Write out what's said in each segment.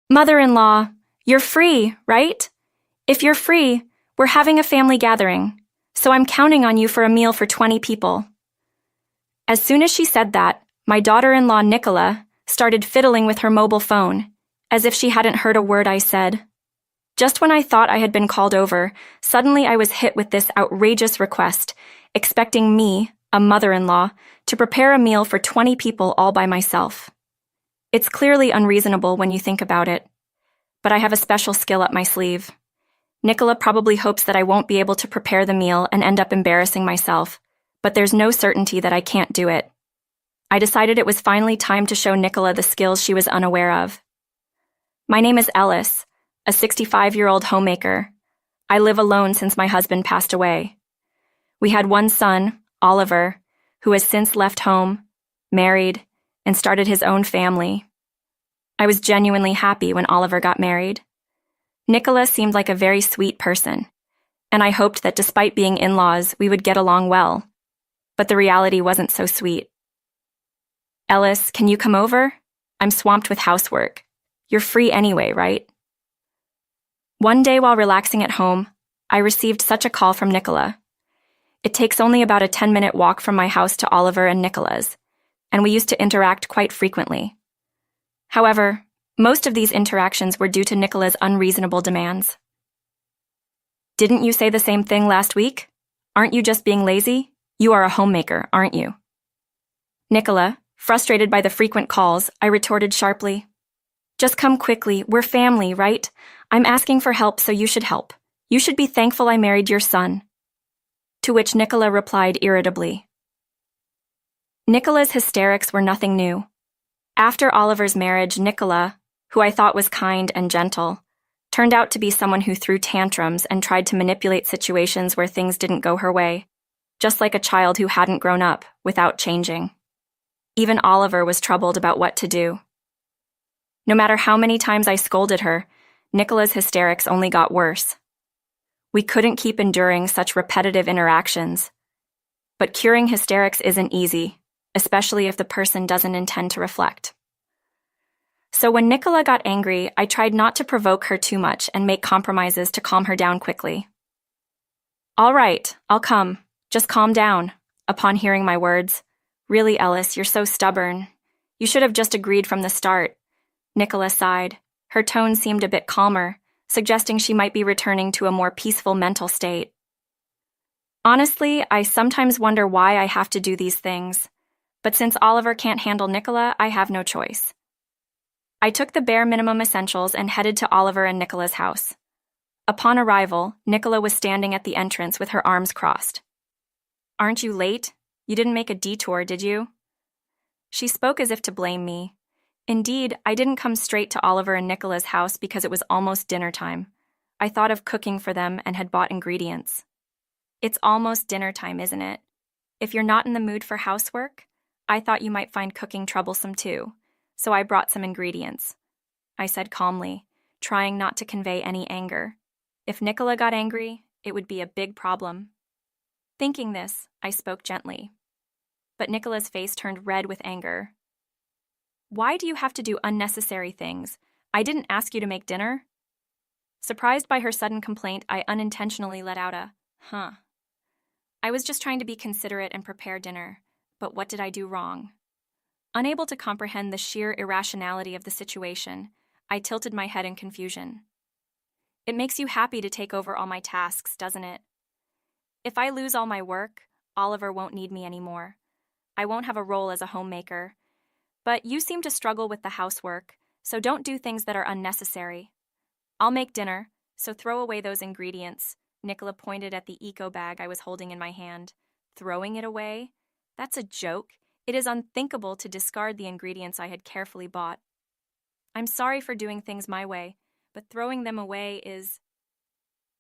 Mother-in-law, you're free, right? If you're free, we're having a family gathering, so I'm counting on you for a meal for 20 people. As soon as she said that, my daughter-in-law Nicola started fiddling with her mobile phone, as if she hadn't heard a word I said. Just when I thought I had been called over, suddenly I was hit with this outrageous request, expecting me, a mother-in-law, to prepare a meal for 20 people all by myself. It's clearly unreasonable when you think about it, but I have a special skill up my sleeve. Nicola probably hopes that I won't be able to prepare the meal and end up embarrassing myself, but there's no certainty that I can't do it. I decided it was finally time to show Nicola the skills she was unaware of. My name is Ellis, a 65-year-old homemaker. I live alone since my husband passed away. We had one son, Oliver, who has since left home, married, and started his own family. I was genuinely happy when Oliver got married. Nicola seemed like a very sweet person, and I hoped that despite being in-laws, we would get along well. But the reality wasn't so sweet. Ellis, can you come over? I'm swamped with housework. You're free anyway, right? One day while relaxing at home, I received such a call from Nicola. It takes only about a 10-minute walk from my house to Oliver and Nicola's, and we used to interact quite frequently. However, most of these interactions were due to Nicola's unreasonable demands. Didn't you say the same thing last week? Aren't you just being lazy? You are a homemaker, aren't you? Nicola, frustrated by the frequent calls, I retorted sharply. Just come quickly, we're family, right? I'm asking for help, so you should help. You should be thankful I married your son. To which Nicola replied irritably. Nicola's hysterics were nothing new. After Oliver's marriage, Nicola, who I thought was kind and gentle, turned out to be someone who threw tantrums and tried to manipulate situations where things didn't go her way, just like a child who hadn't grown up without changing. Even Oliver was troubled about what to do. No matter how many times I scolded her, Nicola's hysterics only got worse. We couldn't keep enduring such repetitive interactions. But curing hysterics isn't easy, especially if the person doesn't intend to reflect. So when Nicola got angry, I tried not to provoke her too much and make compromises to calm her down quickly. All right, I'll come. Just calm down. Upon hearing my words, really, Ellis, you're so stubborn. You should have just agreed from the start. Nicola sighed. Her tone seemed a bit calmer, suggesting she might be returning to a more peaceful mental state. Honestly, I sometimes wonder why I have to do these things. But since Oliver can't handle Nicola, I have no choice. I took the bare minimum essentials and headed to Oliver and Nicola's house. Upon arrival, Nicola was standing at the entrance with her arms crossed. Aren't you late? You didn't make a detour, did you? She spoke as if to blame me. Indeed, I didn't come straight to Oliver and Nicola's house because it was almost dinner time. I thought of cooking for them and had bought ingredients. It's almost dinner time, isn't it? If you're not in the mood for housework, I thought you might find cooking troublesome too, so I brought some ingredients. I said calmly, trying not to convey any anger. If Nicola got angry, it would be a big problem. Thinking this, I spoke gently. But Nicola's face turned red with anger. Why do you have to do unnecessary things? I didn't ask you to make dinner. Surprised by her sudden complaint, I unintentionally let out a, huh. I was just trying to be considerate and prepare dinner, but what did I do wrong? Unable to comprehend the sheer irrationality of the situation, I tilted my head in confusion. It makes you happy to take over all my tasks, doesn't it? If I lose all my work, Oliver won't need me anymore. I won't have a role as a homemaker. But you seem to struggle with the housework, so don't do things that are unnecessary. I'll make dinner, so throw away those ingredients. Nicola pointed at the eco bag I was holding in my hand. Throwing it away? That's a joke. It is unthinkable to discard the ingredients I had carefully bought. I'm sorry for doing things my way, but throwing them away is...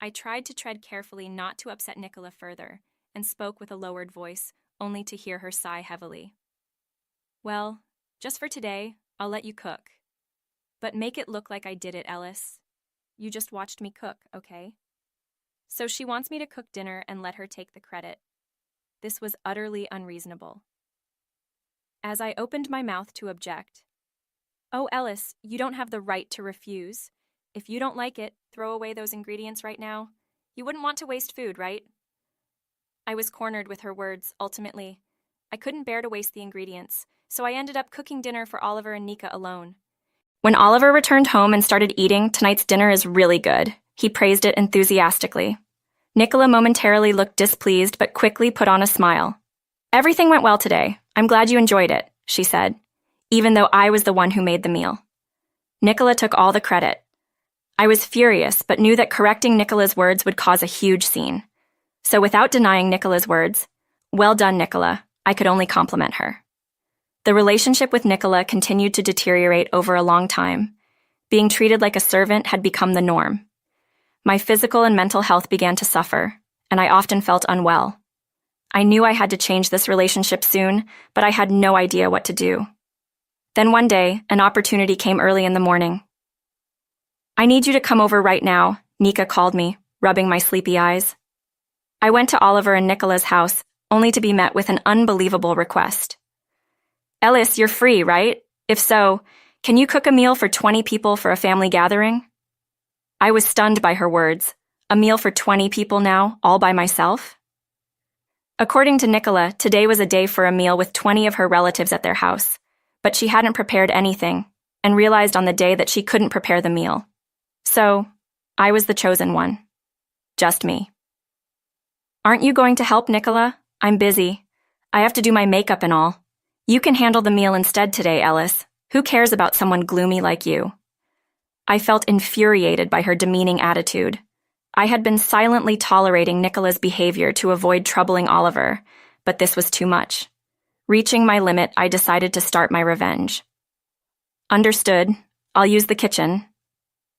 I tried to tread carefully not to upset Nicola further, and spoke with a lowered voice, only to hear her sigh heavily. Well, just for today, I'll let you cook. But make it look like I did it, Ellis. You just watched me cook, okay? So she wants me to cook dinner and let her take the credit. This was utterly unreasonable. As I opened my mouth to object, Oh, Ellis, you don't have the right to refuse. If you don't like it, throw away those ingredients right now. You wouldn't want to waste food, right? I was cornered with her words, ultimately. I couldn't bear to waste the ingredients, so I ended up cooking dinner for Oliver and Nika alone. When Oliver returned home and started eating, tonight's dinner is really good. He praised it enthusiastically. Nicola momentarily looked displeased but quickly put on a smile. Everything went well today. I'm glad you enjoyed it, she said, even though I was the one who made the meal. Nicola took all the credit. I was furious but knew that correcting Nicola's words would cause a huge scene. So without denying Nicola's words, "Well done, Nicola," I could only compliment her. The relationship with Nicola continued to deteriorate over a long time. Being treated like a servant had become the norm. My physical and mental health began to suffer, and I often felt unwell. I knew I had to change this relationship soon, but I had no idea what to do. Then one day, an opportunity came early in the morning. "I need you to come over right now," Nika called me, rubbing my sleepy eyes. I went to Oliver and Nicola's house, only to be met with an unbelievable request. "Ellis, you're free, right? If so, can you cook a meal for 20 people for a family gathering?" I was stunned by her words. A meal for 20 people now, all by myself? According to Nicola, today was a day for a meal with 20 of her relatives at their house, but she hadn't prepared anything and realized on the day that she couldn't prepare the meal. So, I was the chosen one. Just me. "Aren't you going to help, Nicola? I'm busy. I have to do my makeup and all. You can handle the meal instead today, Ellis. Who cares about someone gloomy like you?" I felt infuriated by her demeaning attitude. I had been silently tolerating Nicola's behavior to avoid troubling Oliver, but this was too much. Reaching my limit, I decided to start my revenge. "Understood. I'll use the kitchen."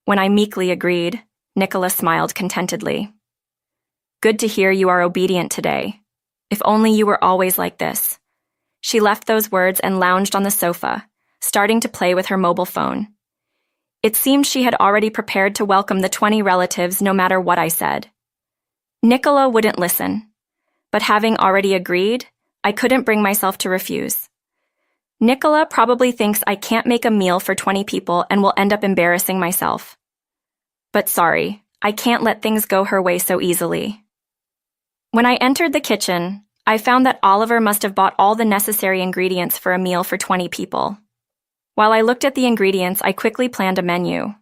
When I meekly agreed, Nicola smiled contentedly. "Good to hear you are obedient today. If only you were always like this." She left those words and lounged on the sofa, starting to play with her mobile phone. It seemed she had already prepared to welcome the 20 relatives no matter what I said. Nicola wouldn't listen, but having already agreed, I couldn't bring myself to refuse. Nicola probably thinks I can't make a meal for 20 people and will end up embarrassing myself. But sorry, I can't let things go her way so easily. When I entered the kitchen, I found that Oliver must have bought all the necessary ingredients for a meal for 20 people. While I looked at the ingredients, I quickly planned a menu.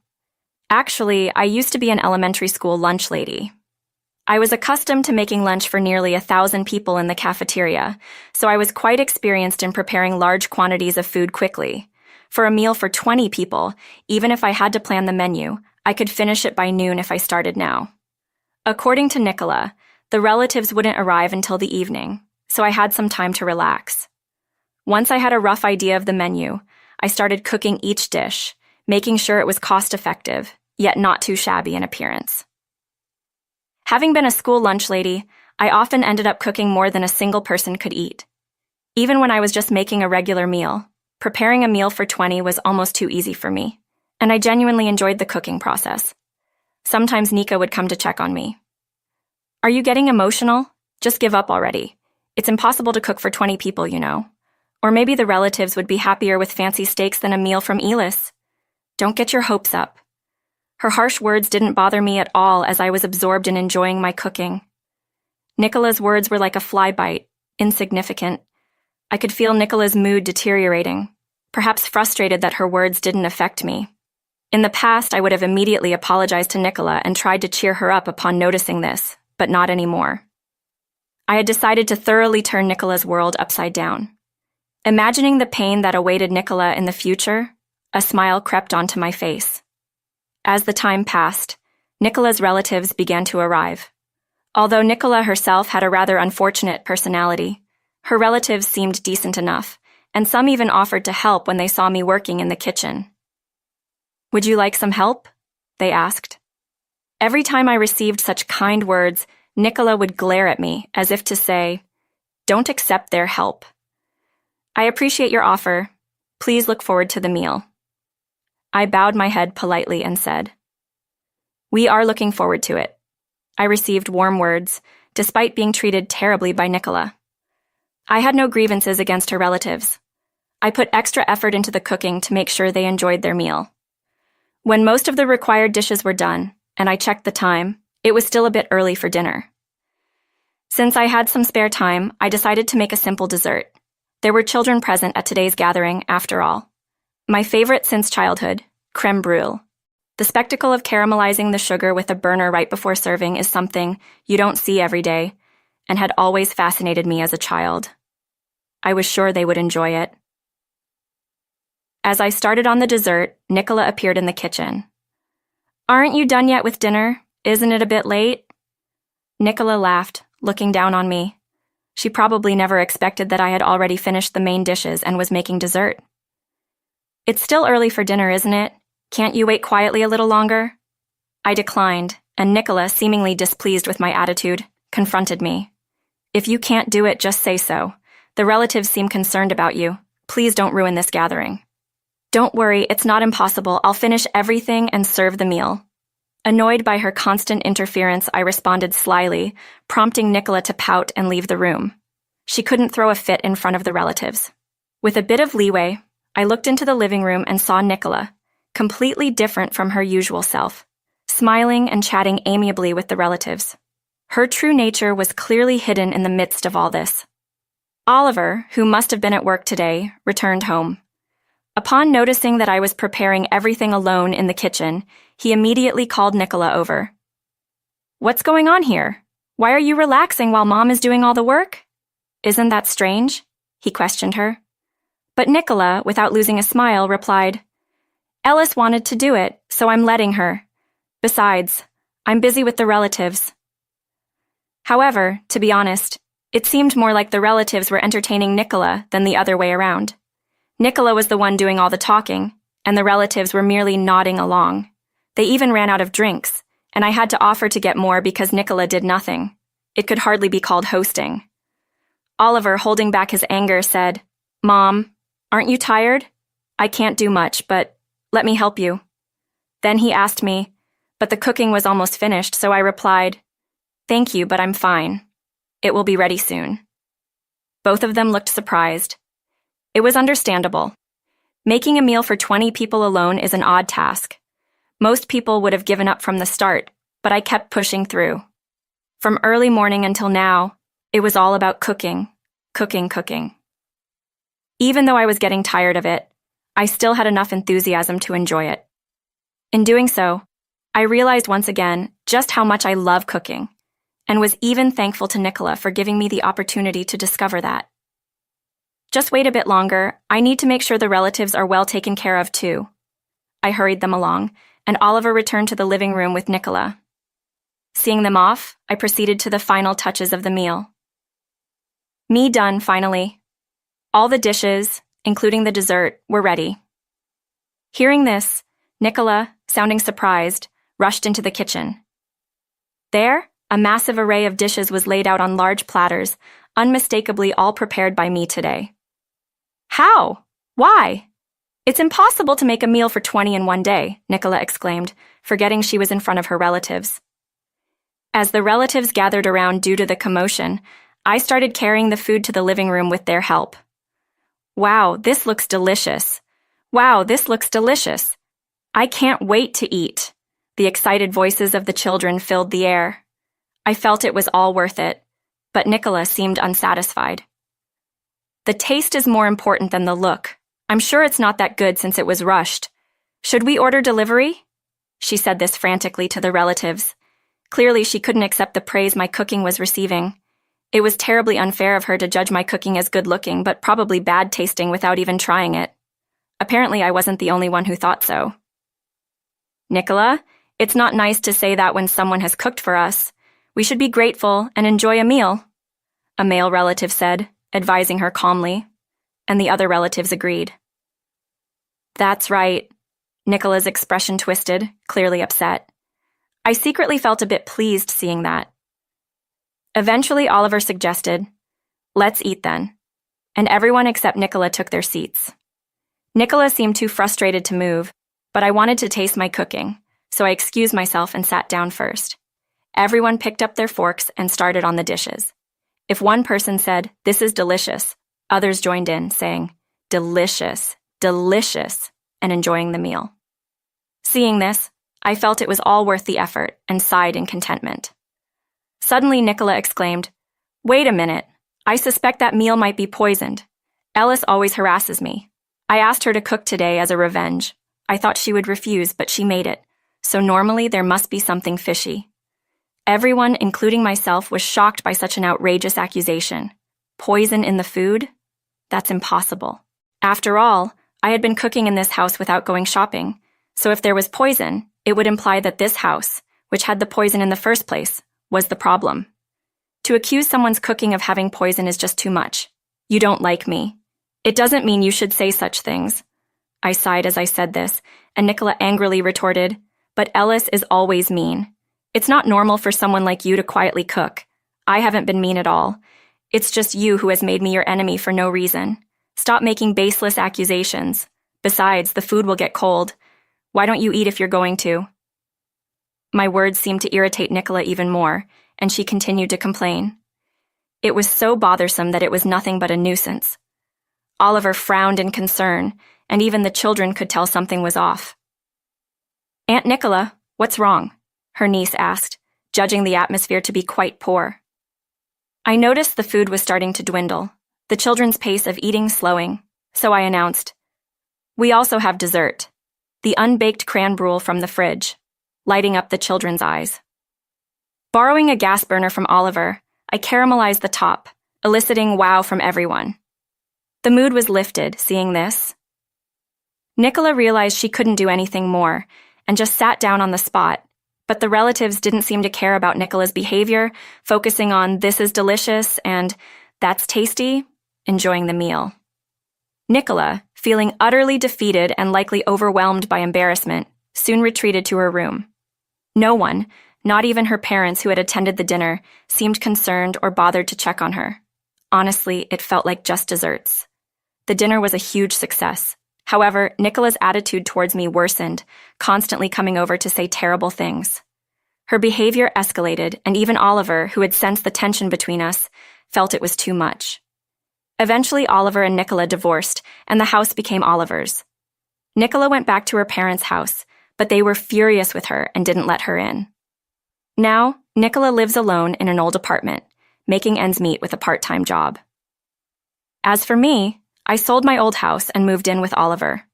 Actually, I used to be an elementary school lunch lady. I was accustomed to making lunch for nearly 1,000 people in the cafeteria, so I was quite experienced in preparing large quantities of food quickly. For a meal for 20 people, even if I had to plan the menu, I could finish it by noon if I started now. According to Nicola, the relatives wouldn't arrive until the evening, so I had some time to relax. Once I had a rough idea of the menu, I started cooking each dish, making sure it was cost-effective, yet not too shabby in appearance. Having been a school lunch lady, I often ended up cooking more than a single person could eat. Even when I was just making a regular meal, preparing a meal for 20 was almost too easy for me, and I genuinely enjoyed the cooking process. Sometimes Nika would come to check on me. "Are you getting emotional? Just give up already. It's impossible to cook for 20 people, you know. Or maybe the relatives would be happier with fancy steaks than a meal from Elis. Don't get your hopes up." Her harsh words didn't bother me at all as I was absorbed in enjoying my cooking. Nicola's words were like a fly bite, insignificant. I could feel Nicola's mood deteriorating, perhaps frustrated that her words didn't affect me. In the past, I would have immediately apologized to Nicola and tried to cheer her up upon noticing this, but not anymore. I had decided to thoroughly turn Nicola's world upside down. Imagining the pain that awaited Nicola in the future, a smile crept onto my face. As the time passed, Nicola's relatives began to arrive. Although Nicola herself had a rather unfortunate personality, her relatives seemed decent enough, and some even offered to help when they saw me working in the kitchen. "Would you like some help?" they asked. Every time I received such kind words, Nicola would glare at me as if to say, "Don't accept their help." "I appreciate your offer. Please look forward to the meal." I bowed my head politely and said, "We are looking forward to it." I received warm words, despite being treated terribly by Nicola. I had no grievances against her relatives. I put extra effort into the cooking to make sure they enjoyed their meal. When most of the required dishes were done, and I checked the time, it was still a bit early for dinner. Since I had some spare time, I decided to make a simple dessert. There were children present at today's gathering, after all. My favorite since childhood, crème brûlée. The spectacle of caramelizing the sugar with a burner right before serving is something you don't see every day, and had always fascinated me as a child. I was sure they would enjoy it. As I started on the dessert, Nicola appeared in the kitchen. "Aren't you done yet with dinner? Isn't it a bit late?" Nicola laughed, looking down on me. She probably never expected that I had already finished the main dishes and was making dessert. "It's still early for dinner, isn't it? Can't you wait quietly a little longer?" I declined, and Nicola, seemingly displeased with my attitude, confronted me. "If you can't do it, just say so. The relatives seem concerned about you. Please don't ruin this gathering." "Don't worry, it's not impossible. I'll finish everything and serve the meal." Annoyed by her constant interference, I responded slyly, prompting Nicola to pout and leave the room. She couldn't throw a fit in front of the relatives. With a bit of leeway, I looked into the living room and saw Nicola, completely different from her usual self, smiling and chatting amiably with the relatives. Her true nature was clearly hidden in the midst of all this. Oliver, who must have been at work today, returned home. Upon noticing that I was preparing everything alone in the kitchen, he immediately called Nicola over. "What's going on here? Why are you relaxing while Mom is doing all the work?" "Isn't that strange?" he questioned her. But Nicola, without losing a smile, replied, "Ellis wanted to do it, so I'm letting her. Besides, I'm busy with the relatives." However, to be honest, it seemed more like the relatives were entertaining Nicola than the other way around. Nicola was the one doing all the talking, and the relatives were merely nodding along. They even ran out of drinks, and I had to offer to get more because Nicola did nothing. It could hardly be called hosting. Oliver, holding back his anger, said, "Mom, aren't you tired? I can't do much, but let me help you." Then he asked me, but the cooking was almost finished, so I replied, "Thank you, but I'm fine. It will be ready soon." Both of them looked surprised. It was understandable. Making a meal for 20 people alone is an odd task. Most people would have given up from the start, but I kept pushing through. From early morning until now, it was all about cooking, cooking, cooking. Even though I was getting tired of it, I still had enough enthusiasm to enjoy it. In doing so, I realized once again just how much I love cooking, and was even thankful to Nicola for giving me the opportunity to discover that. Just wait a bit longer. I need to make sure the relatives are well taken care of too. I hurried them along, and Oliver returned to the living room with Nicola. Seeing them off, I proceeded to the final touches of the meal. Me done, finally. All the dishes, including the dessert, were ready. Hearing this, Nicola, sounding surprised, rushed into the kitchen. There, a massive array of dishes was laid out on large platters, unmistakably all prepared by me today. "How? Why? It's impossible to make a meal for 20 in one day," Nicola exclaimed, forgetting she was in front of her relatives. As the relatives gathered around due to the commotion, I started carrying the food to the living room with their help. "Wow, this looks delicious. Wow, this looks delicious. I can't wait to eat." The excited voices of the children filled the air. I felt it was all worth it, but Nicola seemed unsatisfied. "The taste is more important than the look. I'm sure it's not that good since it was rushed. Should we order delivery?" She said this frantically to the relatives. Clearly, she couldn't accept the praise my cooking was receiving. It was terribly unfair of her to judge my cooking as good-looking, but probably bad-tasting without even trying it. Apparently, I wasn't the only one who thought so. "Nicola, it's not nice to say that when someone has cooked for us. We should be grateful and enjoy a meal," a male relative said, advising her calmly, and the other relatives agreed. "That's right." Nicola's expression twisted, clearly upset. I secretly felt a bit pleased seeing that. Eventually, Oliver suggested, "Let's eat then," and everyone except Nicola took their seats. Nicola seemed too frustrated to move, but I wanted to taste my cooking, so I excused myself and sat down first. Everyone picked up their forks and started on the dishes. If one person said, "This is delicious," others joined in, saying, delicious, delicious, and enjoying the meal. Seeing this, I felt it was all worth the effort and sighed in contentment. Suddenly, Nicola exclaimed, "Wait a minute. I suspect that meal might be poisoned. Ellis always harasses me. I asked her to cook today as a revenge. I thought she would refuse, but she made it. So normally there must be something fishy." Everyone, including myself, was shocked by such an outrageous accusation. Poison in the food? That's impossible. After all, I had been cooking in this house without going shopping, so if there was poison, it would imply that this house, which had the poison in the first place, was the problem. To accuse someone's cooking of having poison is just too much. You don't like me. It doesn't mean you should say such things. I sighed as I said this, and Nicola angrily retorted, "But Ellis is always mean. It's not normal for someone like you to quietly cook. I haven't been mean at all. It's just you who has made me your enemy for no reason. Stop making baseless accusations. Besides, the food will get cold. Why don't you eat if you're going to?" My words seemed to irritate Nicola even more, and she continued to complain. It was so bothersome that it was nothing but a nuisance. Oliver frowned in concern, and even the children could tell something was off. "Aunt Nicola, what's wrong?" her niece asked, judging the atmosphere to be quite poor. I noticed the food was starting to dwindle, the children's pace of eating slowing, so I announced, "We also have dessert, the unbaked cran brûlée from the fridge," lighting up the children's eyes. Borrowing a gas burner from Oliver, I caramelized the top, eliciting wow from everyone. The mood was lifted, seeing this. Nicola realized she couldn't do anything more, and just sat down on the spot, but the relatives didn't seem to care about Nicola's behavior, focusing on "this is delicious" and "that's tasty," enjoying the meal. Nicola, feeling utterly defeated and likely overwhelmed by embarrassment, soon retreated to her room. No one, not even her parents who had attended the dinner, seemed concerned or bothered to check on her. Honestly, it felt like just desserts. The dinner was a huge success. However, Nicola's attitude towards me worsened, constantly coming over to say terrible things. Her behavior escalated, and even Oliver, who had sensed the tension between us, felt it was too much. Eventually, Oliver and Nicola divorced, and the house became Oliver's. Nicola went back to her parents' house, but they were furious with her and didn't let her in. Now, Nicola lives alone in an old apartment, making ends meet with a part-time job. As for me, I sold my old house and moved in with Oliver.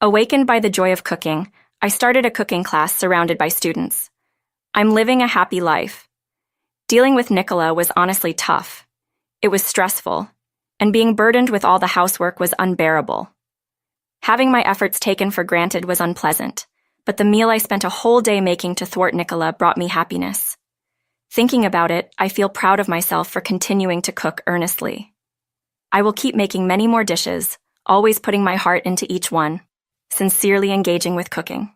Awakened by the joy of cooking, I started a cooking class surrounded by students. I'm living a happy life. Dealing with Nicola was honestly tough. It was stressful, and being burdened with all the housework was unbearable. Having my efforts taken for granted was unpleasant, but the meal I spent a whole day making to thwart Nicola brought me happiness. Thinking about it, I feel proud of myself for continuing to cook earnestly. I will keep making many more dishes, always putting my heart into each one, sincerely engaging with cooking.